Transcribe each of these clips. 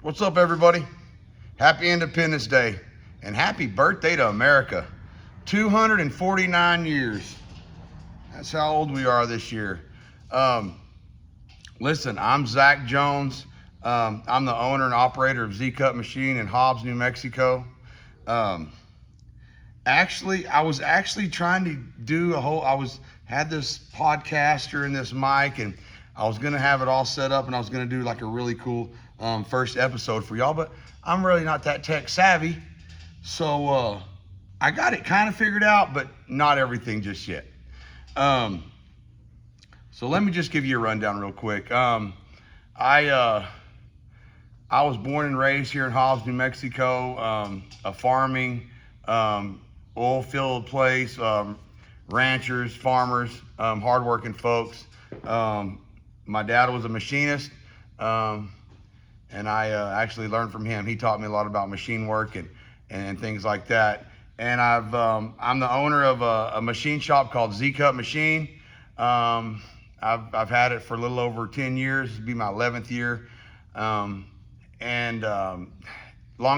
What's up, everybody? Happy Independence Day and happy birthday to America. 249 years. That's how old we are this year. Listen, I'm Zach Jones. I'm the owner and operator of Zkutmachine in Hobbs, New Mexico. I was trying to do had this podcaster and this mic, and I was gonna have it all set up, and I was gonna do like a really cool first episode for y'all, but I'm really not that tech savvy. So I got it kind of figured out, but not everything just yet. So let me just give you a rundown real quick. I was born and raised here in Hobbs, New Mexico, a farming, oil field place, ranchers, farmers, hardworking folks. My dad was a machinist, and I actually learned from him. He taught me a lot about machine work and things like that. And I'm the owner of a machine shop called Zkutmachine. I've had it for a little over 10 years. This will be my 11th year. Long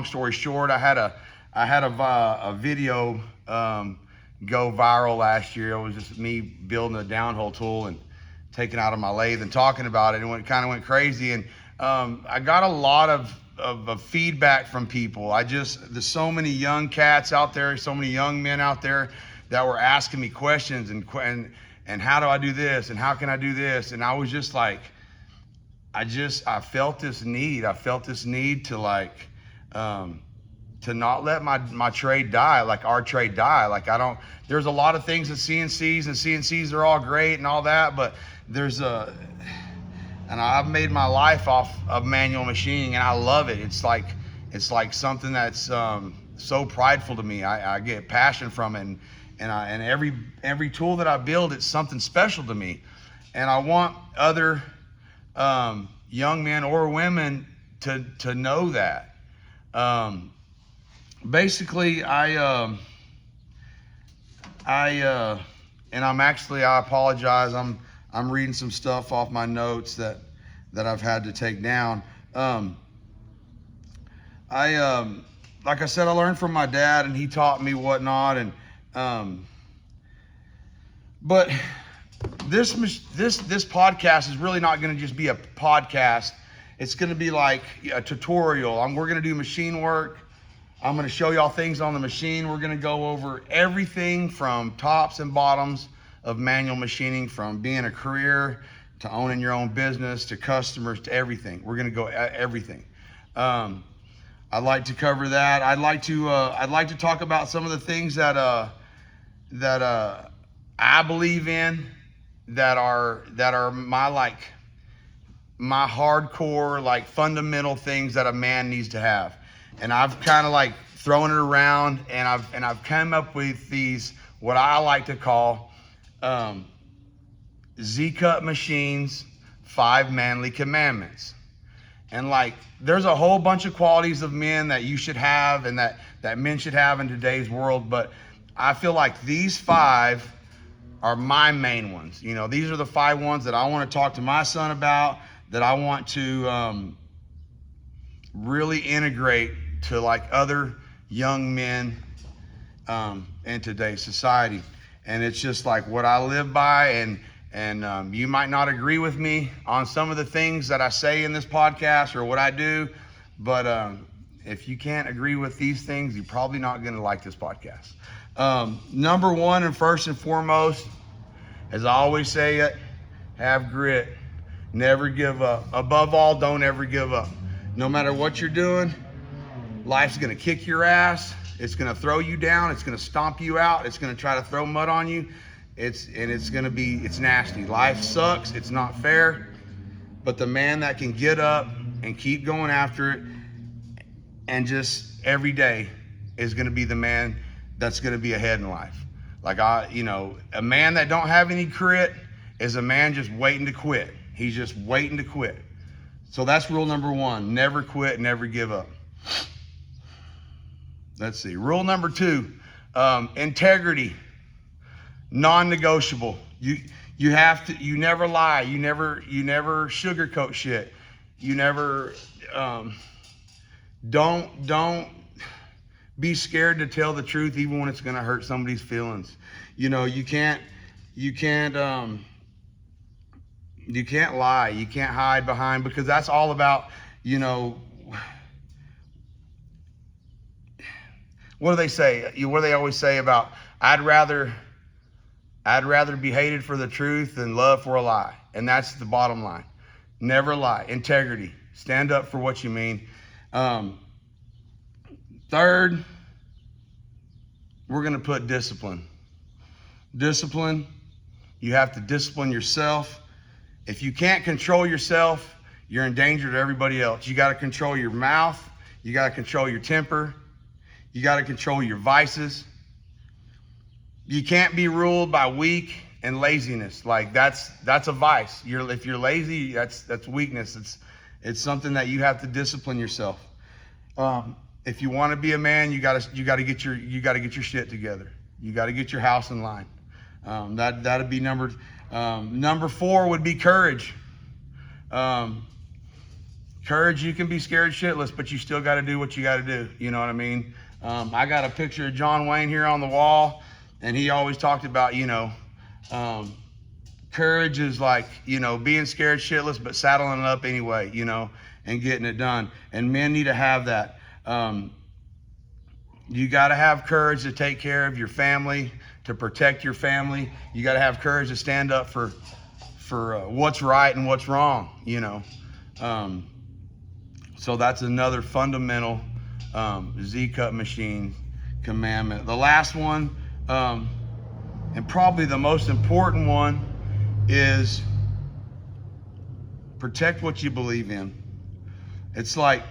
story short, I had a video go viral last year. It was just me building a downhole tool and taking out of my lathe and talking about it, and it kind of went crazy. And I got a lot of feedback from people. There's so many young cats out there, so many young men out there that were asking me questions and how do I do this and how can I do this? And I was just like, I felt this need. I felt this need to to not let my trade die, like our trade die. There's a lot of things at CNCs are all great and all that, but and I've made my life off of manual machining, and I love it. It's like something that's so prideful to me. I get passion from it, and every tool that I build, it's something special to me. And I want other young men or women to know that. Basically, I apologize. I'm reading some stuff off my notes that I've had to take down. Like I said, I learned from my dad, and he taught me whatnot. And but this podcast is really not going to just be a podcast. It's going to be like a tutorial. We're going to do machine work. I'm going to show y'all things on the machine. We're going to go over everything from tops and bottoms of manual machining, from being a career to owning your own business to customers to everything. We're going to go everything. I'd like to cover that. I'd like to talk about some of the things that I believe in, that are my hardcore, fundamental things that a man needs to have. And I've kind of thrown it around, and I've come up with these, what I like to call Zkutmachine's 5 manly commandments. And there's a whole bunch of qualities of men that you should have and that men should have in today's world, but I feel like these 5 are my main ones. These are the 5 ones that I want to talk to my son about, that I want to really integrate to other young men in today's society. And it's just what I live by, and you might not agree with me on some of the things that I say in this podcast or what I do, but if you can't agree with these things, you're probably not going to like this podcast. Number 1 and first and foremost, as I always say it, have grit. Never give up. Above all, don't ever give up. No matter what you're doing, life's going to kick your ass. It's going to throw you down. It's going to stomp you out. It's going to try to throw mud on you. It's nasty. Life sucks. It's not fair. But the man that can get up and keep going after it, and just every day, is going to be the man that's going to be ahead in life. A man that don't have any grit is a man just waiting to quit. He's just waiting to quit. So that's rule number 1. Never quit, never give up. Let's see. Rule number 2, integrity, non-negotiable. You never lie. You never sugarcoat shit. You never Don't be scared to tell the truth, even when it's going to hurt somebody's feelings. You know, you can't lie. You can't hide behind, because that's all about, you know, what do they say? What do they always say about, I'd rather be hated for the truth than loved for a lie. And that's the bottom line. Never lie. Integrity. Stand up for what you mean. Third, we're going to put discipline. Discipline. You have to discipline yourself. If you can't control yourself, you're in danger to everybody else. You got to control your mouth. You got to control your temper. You got to control your vices. You can't be ruled by weak and laziness. Like that's a vice. If you're lazy, that's weakness. It's something that you have to discipline yourself. If you want to be a man, you got to get your shit together. You got to get your house in line. That'd be number 4 would be courage. Courage, you can be scared shitless, but you still got to do what you got to do. You know what I mean? I got a picture of John Wayne here on the wall, and he always talked about, courage is like, being scared shitless, but saddling it up anyway, and getting it done. And men need to have that. You got to have courage to take care of your family, to protect your family. You got to have courage to stand up for what's right and what's wrong, So that's another fundamental Zkutmachine commandment. The last one, and probably the most important one, is protect what you believe in. It's like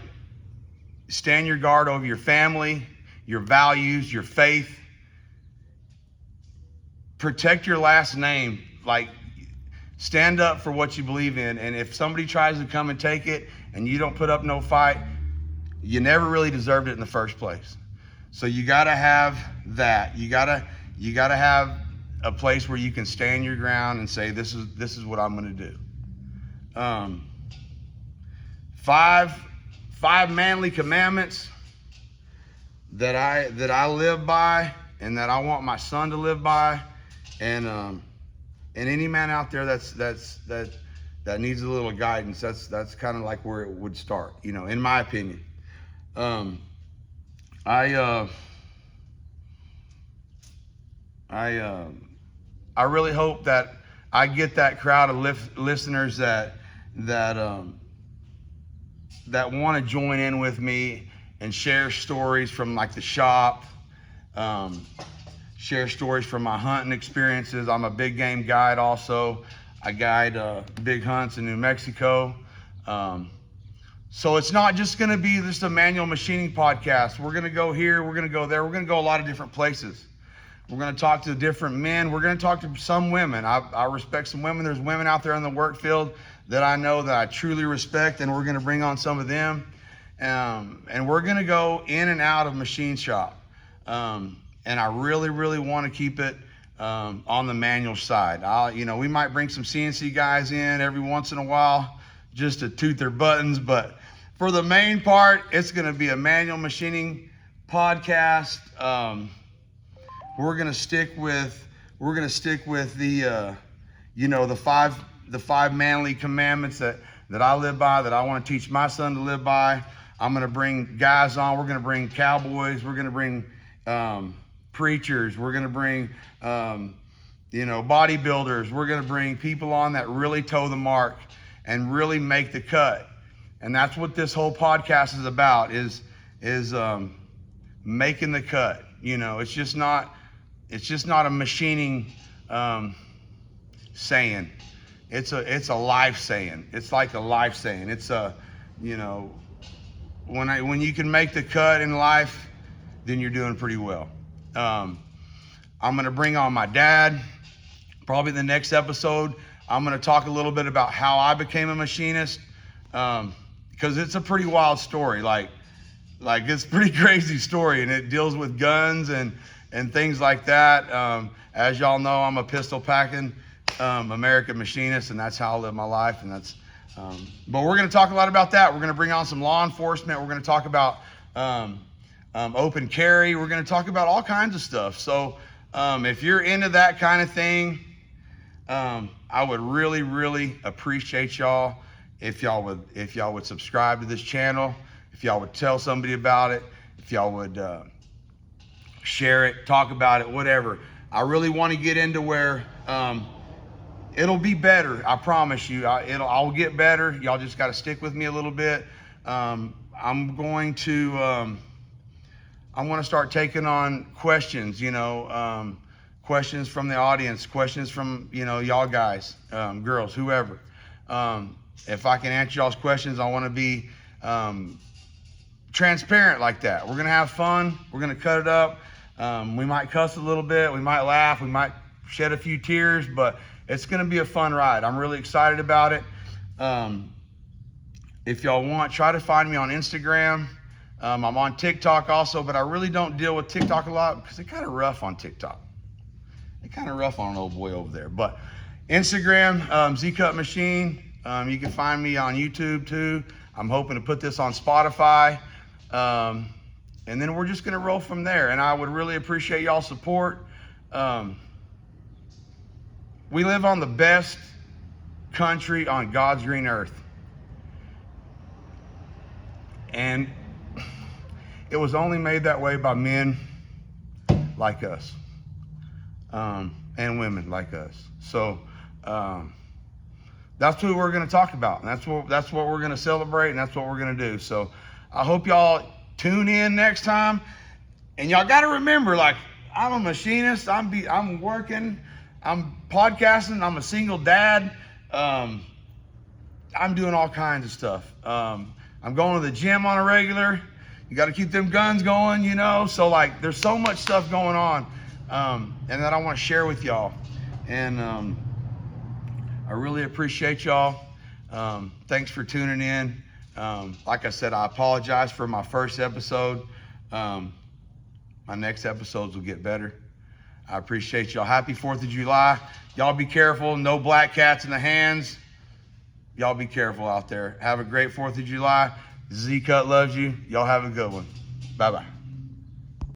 stand your guard over your family, your values, your faith. Protect your last name. Like, stand up for what you believe in. And if somebody tries to come and take it and you don't put up no fight, you never really deserved it in the first place. So you got to have that. You got to have a place where you can stand your ground and say, this is what I'm going to do. Five manly commandments that I live by and that I want my son to live by, and any man out there that needs a little guidance, that's kind of like where it would start, in my opinion. I really hope that I get that crowd of listeners that want to join in with me and share stories from like the shop, share stories from my hunting experiences. I'm a big game guide also. I guide big hunts in New Mexico. So it's not just going to be just a manual machining podcast. We're going to go here, we're going to go there, we're going to go a lot of different places. We're going to talk to different men. We're going to talk to some women. I respect some women. There's women out there in the work field that I know that I truly respect, and we're going to bring on some of them. And we're going to go in and out of machine shop. And I really, really want to keep it on the manual side. We might bring some CNC guys in every once in a while just to toot their buttons, but for the main part, it's going to be a manual machining podcast. We're going to stick with the the five manly commandments that I live by, that I want to teach my son to live by. I'm going to bring guys on. We're going to bring cowboys. We're going to bring preachers. We're going to bring bodybuilders. We're going to bring people on that really toe the mark and really make the cut. And that's what this whole podcast is about, is making the cut. It's just not a machining saying. It's a life saying. It's like a life saying. It's when you can make the cut in life, then you're doing pretty well. I'm gonna bring on my dad. Probably the next episode, I'm gonna talk a little bit about how I became a machinist, because it's a pretty wild story. Like it's a pretty crazy story, and it deals with guns and things like that. As y'all know, I'm a pistol packing American machinist, and that's how I live my life, and But we're going to talk a lot about that. We're going to bring on some law enforcement. We're going to talk about open carry. We're going to talk about all kinds of stuff. So if you're into that kind of thing, I would really, really appreciate y'all if y'all would subscribe to this channel, if y'all would tell somebody about it, if y'all would share it, talk about it, whatever. I really want to get into where it'll be better. I promise you, I'll get better. Y'all just got to stick with me a little bit. I want to start taking on questions, questions from the audience, questions from, y'all guys, girls, whoever. If I can answer y'all's questions, I want to be transparent like that. We're going to have fun. We're going to cut it up. We might cuss a little bit. We might laugh. We might shed a few tears, but it's going to be a fun ride. I'm really excited about it. If y'all want, try to find me on Instagram. I'm on TikTok also, but I really don't deal with TikTok a lot because they're kind of rough on TikTok. They're kind of rough on an old boy over there. But Instagram, Zkutmachine. You can find me on YouTube too. I'm hoping to put this on Spotify. And then we're just going to roll from there. And I would really appreciate y'all's support. We live on the best country on God's green earth. And it was only made that way by men like us, and women like us. So that's what we're going to talk about, and that's what we're going to celebrate, and that's what we're going to do. So I hope y'all tune in next time. And y'all got to remember, like, I'm a machinist. I'm working. I'm podcasting. I'm a single dad. I'm doing all kinds of stuff. I'm going to the gym on a regular. You got to keep them guns going, So, like, there's so much stuff going on, and that I want to share with y'all. And I really appreciate y'all. Thanks for tuning in. Like I said, I apologize for my first episode. My next episodes will get better. I appreciate y'all. Happy 4th of July. Y'all be careful. No black cats in the hands. Y'all be careful out there. Have a great 4th of July. Z-Cut loves you. Y'all have a good one. Bye-bye.